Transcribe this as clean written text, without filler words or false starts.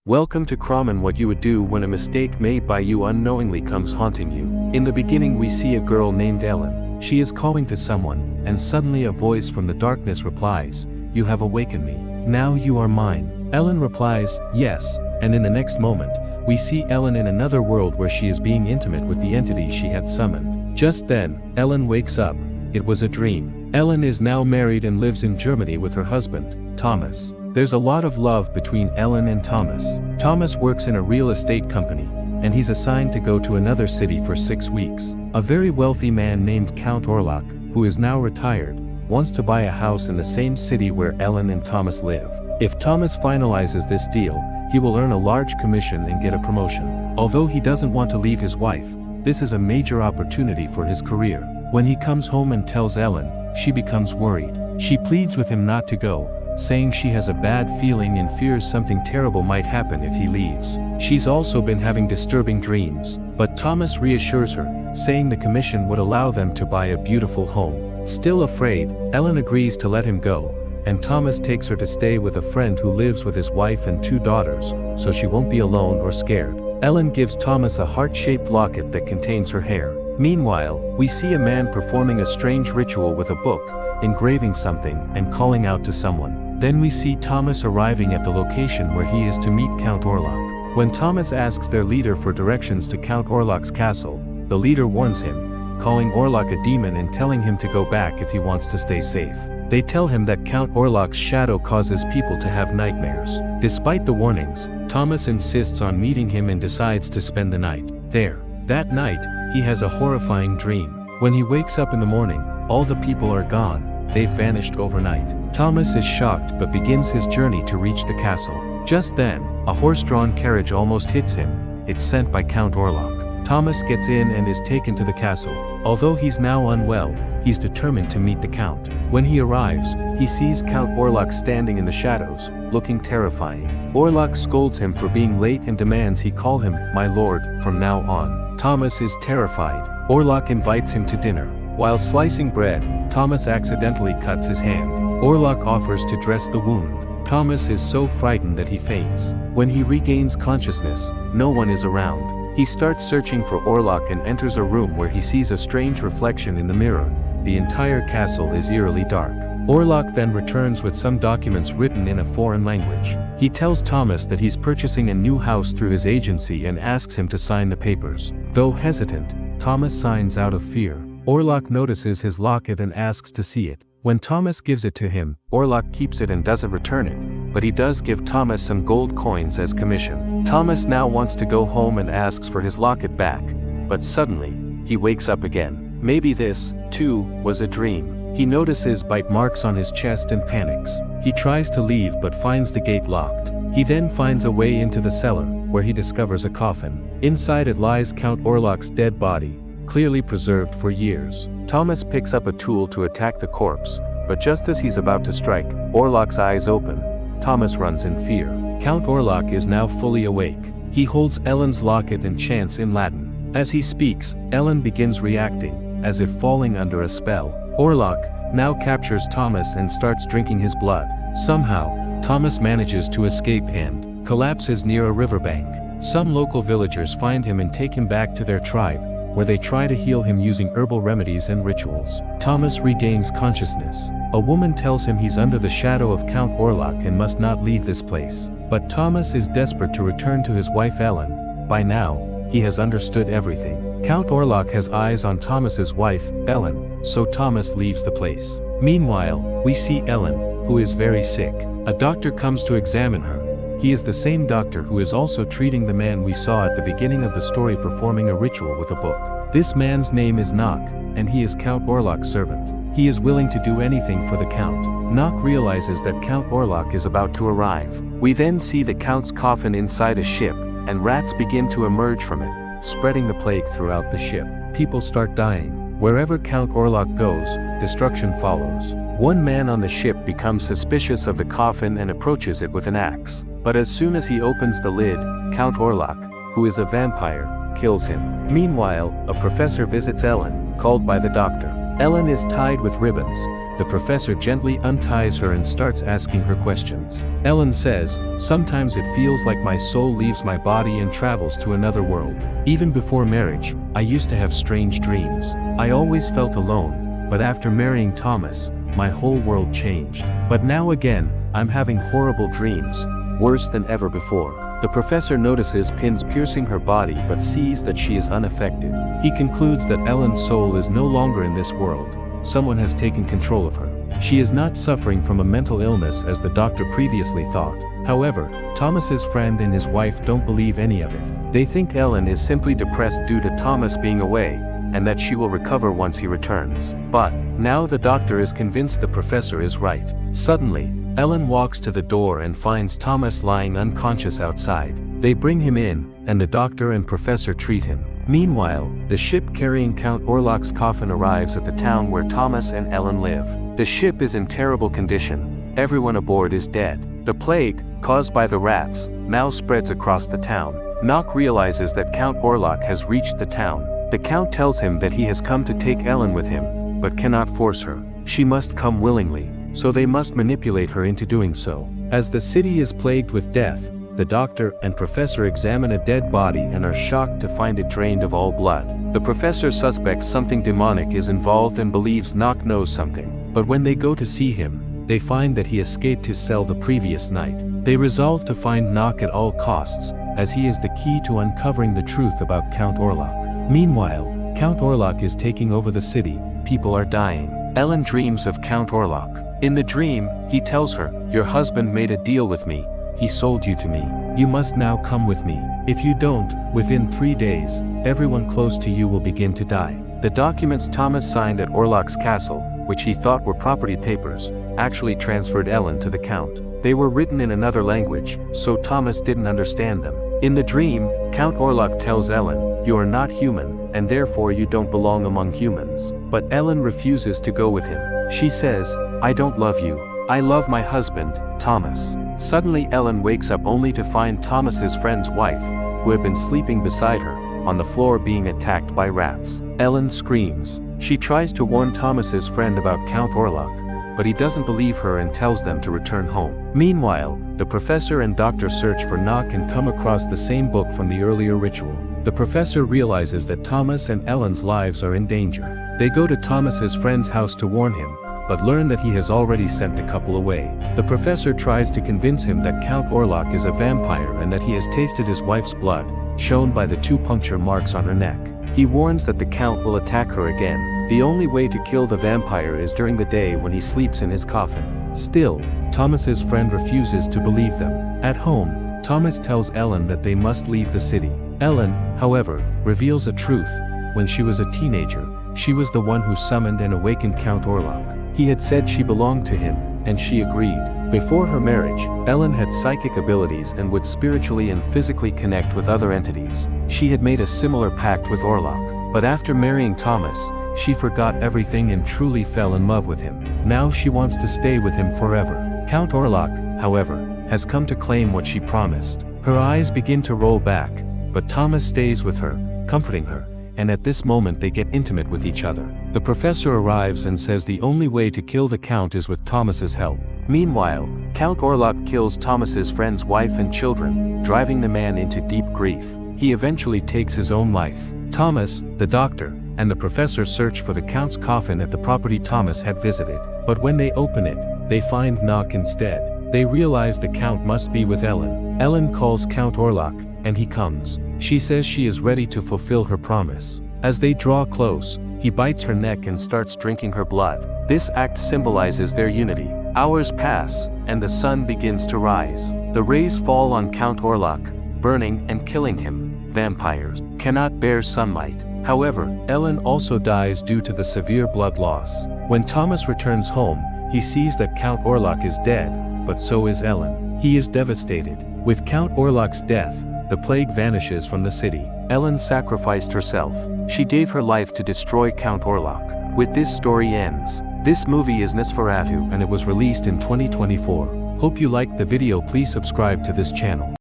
Welcome to CRAWMEN, what you would do when a mistake made by you unknowingly comes haunting you. In the beginning we see a girl named Ellen. She is calling to someone, and suddenly a voice from the darkness replies, "You have awakened me. Now you are mine." Ellen replies, "Yes," and in the next moment, we see Ellen in another world where she is being intimate with the entity she had summoned. Just then, Ellen wakes up. It was a dream. Ellen is now married and lives in Germany with her husband, Thomas. There's a lot of love between Ellen and Thomas. Thomas works in a real estate company, and he's assigned to go to another city for 6 weeks. A very wealthy man named Count Orlok, who is now retired, wants to buy a house in the same city where Ellen and Thomas live. If Thomas finalizes this deal, he will earn a large commission and get a promotion. Although he doesn't want to leave his wife, this is a major opportunity for his career. When he comes home and tells Ellen, she becomes worried. She pleads with him not to go, saying she has a bad feeling and fears something terrible might happen if he leaves. She's also been having disturbing dreams, but Thomas reassures her, saying the commission would allow them to buy a beautiful home. Still afraid, Ellen agrees to let him go, and Thomas takes her to stay with a friend who lives with his wife and 2 daughters, so she won't be alone or scared. Ellen gives Thomas a heart-shaped locket that contains her hair. Meanwhile, we see a man performing a strange ritual with a book, engraving something, and calling out to someone. Then we see Thomas arriving at the location where he is to meet Count Orlok. When Thomas asks their leader for directions to Count Orlok's castle, the leader warns him, calling Orlok a demon and telling him to go back if he wants to stay safe. They tell him that Count Orlok's shadow causes people to have nightmares. Despite the warnings, Thomas insists on meeting him and decides to spend the night there. That night, he has a horrifying dream. When he wakes up in the morning, all the people are gone. They've vanished overnight. Thomas is shocked but begins his journey to reach the castle. Just then, a horse-drawn carriage almost hits him. It's sent by Count Orlok. Thomas gets in and is taken to the castle. Although he's now unwell, he's determined to meet the Count. When he arrives, he sees Count Orlok standing in the shadows, looking terrifying. Orlok scolds him for being late and demands he call him "my lord" from now on. Thomas is terrified. Orlok invites him to dinner. While slicing bread, Thomas accidentally cuts his hand. Orlok offers to dress the wound. Thomas is so frightened that he faints. When he regains consciousness, no one is around. He starts searching for Orlok and enters a room where he sees a strange reflection in the mirror. The entire castle is eerily dark. Orlok then returns with some documents written in a foreign language. He tells Thomas that he's purchasing a new house through his agency and asks him to sign the papers. Though hesitant, Thomas signs out of fear. Orlok notices his locket and asks to see it. When Thomas gives it to him, Orlok keeps it and doesn't return it, but he does give Thomas some gold coins as commission. Thomas now wants to go home and asks for his locket back, but suddenly, he wakes up again. Maybe this, too, was a dream. He notices bite marks on his chest and panics. He tries to leave but finds the gate locked. He then finds a way into the cellar, where he discovers a coffin. Inside it lies Count Orlok's dead body, clearly preserved for years. Thomas picks up a tool to attack the corpse, but just as he's about to strike, Orlok's eyes open. Thomas runs in fear. Count Orlok is now fully awake. He holds Ellen's locket and chants in Latin. As he speaks, Ellen begins reacting, as if falling under a spell. Orlok now captures Thomas and starts drinking his blood. Somehow, Thomas manages to escape and collapses near a riverbank. Some local villagers find him and take him back to their tribe, where they try to heal him using herbal remedies and rituals. Thomas regains consciousness. A woman tells him he's under the shadow of Count Orlok and must not leave this place. But Thomas is desperate to return to his wife Ellen. By now, he has understood everything. Count Orlok has eyes on Thomas's wife, Ellen, so Thomas leaves the place. Meanwhile, we see Ellen, who is very sick. A doctor comes to examine her. He is the same doctor who is also treating the man we saw at the beginning of the story performing a ritual with a book. This man's name is Knock, and he is Count Orlok's servant. He is willing to do anything for the Count. Knock realizes that Count Orlok is about to arrive. We then see the Count's coffin inside a ship, and rats begin to emerge from it, spreading the plague throughout the ship. People start dying. Wherever Count Orlok goes, destruction follows. One man on the ship becomes suspicious of the coffin and approaches it with an axe. But as soon as he opens the lid, Count Orlok, who is a vampire, kills him. Meanwhile, a professor visits Ellen, called by the doctor. Ellen is tied with ribbons, the professor gently unties her and starts asking her questions. Ellen says, "Sometimes it feels like my soul leaves my body and travels to another world. Even before marriage, I used to have strange dreams. I always felt alone, but after marrying Thomas, my whole world changed. But now again, I'm having horrible dreams, worse than ever before." The professor notices pins piercing her body but sees that she is unaffected. He concludes that Ellen's soul is no longer in this world. Someone has taken control of her. She is not suffering from a mental illness as the doctor previously thought. However, Thomas's friend and his wife don't believe any of it. They think Ellen is simply depressed due to Thomas being away, and that she will recover once he returns. But now the doctor is convinced the professor is right. Suddenly, Ellen walks to the door and finds Thomas lying unconscious outside. They bring him in, and the doctor and professor treat him. Meanwhile, the ship carrying Count Orlok's coffin arrives at the town where Thomas and Ellen live. The ship is in terrible condition. Everyone aboard is dead. The plague, caused by the rats, now spreads across the town. Knock realizes that Count Orlok has reached the town. The Count tells him that he has come to take Ellen with him, but cannot force her. She must come willingly, so they must manipulate her into doing so. As the city is plagued with death, the doctor and professor examine a dead body and are shocked to find it drained of all blood. The professor suspects something demonic is involved and believes Knock knows something, but when they go to see him, they find that he escaped his cell the previous night. They resolve to find Knock at all costs, as he is the key to uncovering the truth about Count Orlok. Meanwhile, Count Orlok is taking over the city. People are dying. Ellen dreams of Count Orlok. In the dream, he tells her, "Your husband made a deal with me. He sold you to me. You must now come with me. If you don't, within 3 days, everyone close to you will begin to die." The documents Thomas signed at Orlok's castle, which he thought were property papers, actually transferred Ellen to the Count. They were written in another language, so Thomas didn't understand them. In the dream, Count Orlok tells Ellen, "You are not human, and therefore you don't belong among humans." But Ellen refuses to go with him. She says, "I don't love you. I love my husband, Thomas." Suddenly Ellen wakes up only to find Thomas's friend's wife, who had been sleeping beside her, on the floor being attacked by rats. Ellen screams. She tries to warn Thomas's friend about Count Orlok, but he doesn't believe her and tells them to return home. Meanwhile, the professor and doctor search for Knock and come across the same book from the earlier ritual. The professor realizes that Thomas and Ellen's lives are in danger. They go to Thomas's friend's house to warn him, but learn that he has already sent the couple away. The professor tries to convince him that Count Orlok is a vampire and that he has tasted his wife's blood, shown by the 2 puncture marks on her neck. He warns that the Count will attack her again. The only way to kill the vampire is during the day when he sleeps in his coffin. Still, Thomas's friend refuses to believe them. At home, Thomas tells Ellen that they must leave the city. Ellen, however, reveals a truth. When she was a teenager, she was the one who summoned and awakened Count Orlok. He had said she belonged to him, and she agreed. Before her marriage, Ellen had psychic abilities and would spiritually and physically connect with other entities. She had made a similar pact with Orlok. But after marrying Thomas, she forgot everything and truly fell in love with him. Now she wants to stay with him forever. Count Orlok, however, has come to claim what she promised. Her eyes begin to roll back, but Thomas stays with her, comforting her, and at this moment they get intimate with each other. The professor arrives and says the only way to kill the Count is with Thomas's help. Meanwhile, Count Orlok kills Thomas's friend's wife and children, driving the man into deep grief. He eventually takes his own life. Thomas, the doctor, and the professor search for the Count's coffin at the property Thomas had visited. But when they open it, they find Knock instead. They realize the Count must be with Ellen. Ellen calls Count Orlok, and he comes. She says she is ready to fulfill her promise. As they draw close, he bites her neck and starts drinking her blood. This act symbolizes their unity. Hours pass, and the sun begins to rise. The rays fall on Count Orlok, burning and killing him. Vampires cannot bear sunlight. However, Ellen also dies due to the severe blood loss. When Thomas returns home, he sees that Count Orlok is dead, but so is Ellen. He is devastated. With Count Orlok's death, the plague vanishes from the city. Ellen sacrificed herself. She gave her life to destroy Count Orlok. With this story ends. This movie is Nosferatu and it was released in 2024. Hope you liked the video. Please subscribe to this channel.